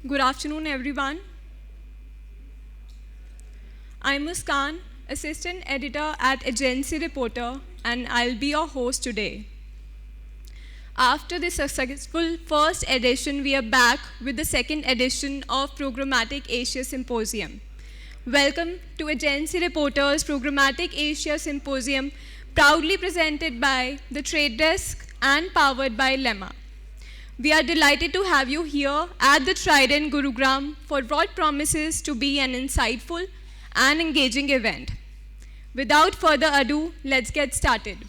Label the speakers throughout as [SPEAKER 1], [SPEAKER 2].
[SPEAKER 1] Good afternoon, everyone. I'm Muskan, Assistant Editor at Agency Reporter, and I'll be your host today. After the successful first edition, we are back with the second edition of Programmatic Asia Symposium. Welcome to Agency Reporter's Programmatic Asia Symposium, proudly presented by the Trade Desk and powered by Lemma. We are delighted to have you here at the Trident Gurugram for what promises to be an insightful and engaging event. Without further ado, let's get started.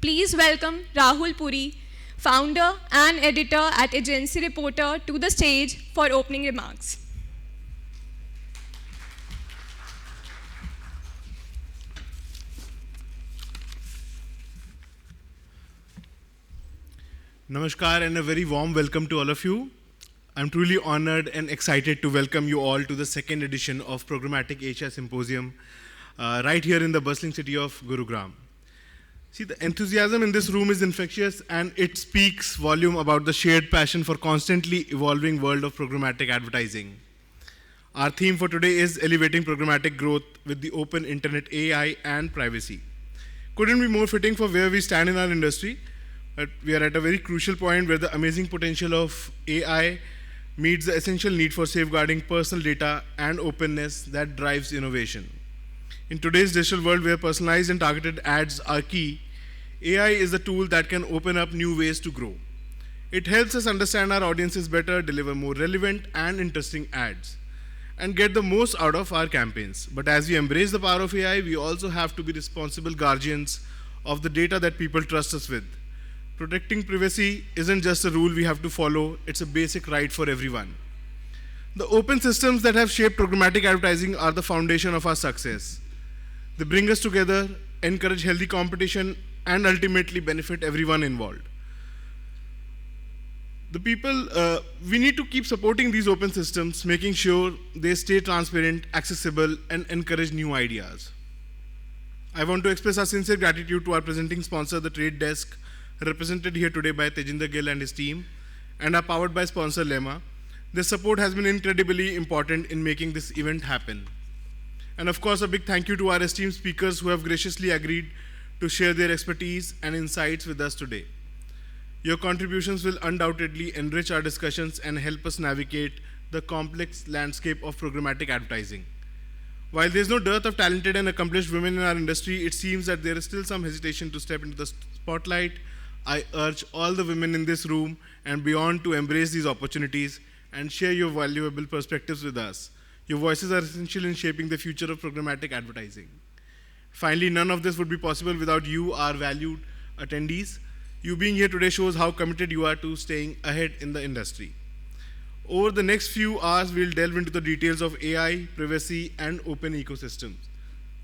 [SPEAKER 1] Please welcome Rahul Puri, founder and editor at Agency Reporter, to the stage for opening remarks.
[SPEAKER 2] Namaskar and a very warm welcome to all of you. I'm truly honored and excited to welcome you all to the second edition of Programmatic Asia Symposium right here in the bustling city of Gurugram. See, the enthusiasm in this room is infectious and it speaks volume about the shared passion for constantly evolving world of programmatic advertising. Our theme for today is elevating programmatic growth with the open internet, AI and privacy. Couldn't be more fitting for where we stand in our industry. But we are at a very crucial point where the amazing potential of AI meets the essential need for safeguarding personal data and openness that drives innovation. In today's digital world where personalized and targeted ads are key, AI is the tool that can open up new ways to grow. It helps us understand our audiences better, deliver more relevant and interesting ads, and get the most out of our campaigns. But as we embrace the power of AI, we also have to be responsible guardians of the data that people trust us with. Protecting privacy isn't just a rule we have to follow, it's a basic right for everyone. The open systems that have shaped programmatic advertising are the foundation of our success. They bring us together, encourage healthy competition, and ultimately benefit everyone involved. We need to keep supporting these open systems, making sure they stay transparent, accessible, and encourage new ideas. I want to express our sincere gratitude to our presenting sponsor, the Trade Desk, represented here today by Tejinder Gill and his team, and are powered by sponsor Lemma. Their support has been incredibly important in making this event happen. And of course, a big thank you to our esteemed speakers who have graciously agreed to share their expertise and insights with us today. Your contributions will undoubtedly enrich our discussions and help us navigate the complex landscape of programmatic advertising. While there is no dearth of talented and accomplished women in our industry, it seems that there is still some hesitation to step into the spotlight. I urge all the women in this room and beyond to embrace these opportunities and share your valuable perspectives with us. Your voices are essential in shaping the future of programmatic advertising. Finally, none of this would be possible without you, our valued attendees. You being here today shows how committed you are to staying ahead in the industry. Over the next few hours, we'll delve into the details of AI, privacy, and open ecosystems.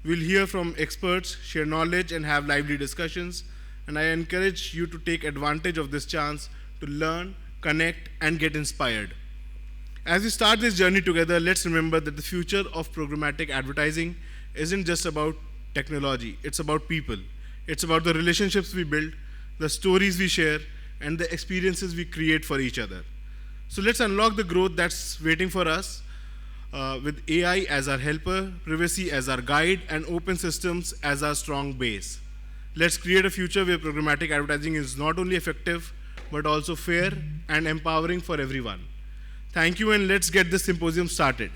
[SPEAKER 2] We'll hear from experts, share knowledge, and have lively discussions. And I encourage you to take advantage of this chance to learn, connect, and get inspired. As we start this journey together, let's remember that the future of programmatic advertising isn't just about technology, it's about people. It's about the relationships we build, the stories we share, and the experiences we create for each other. So let's unlock the growth that's waiting for us with AI as our helper, privacy as our guide, and open systems as our strong base. Let's create a future where programmatic advertising is not only effective, but also fair and empowering for everyone. Thank you, and let's get this symposium started.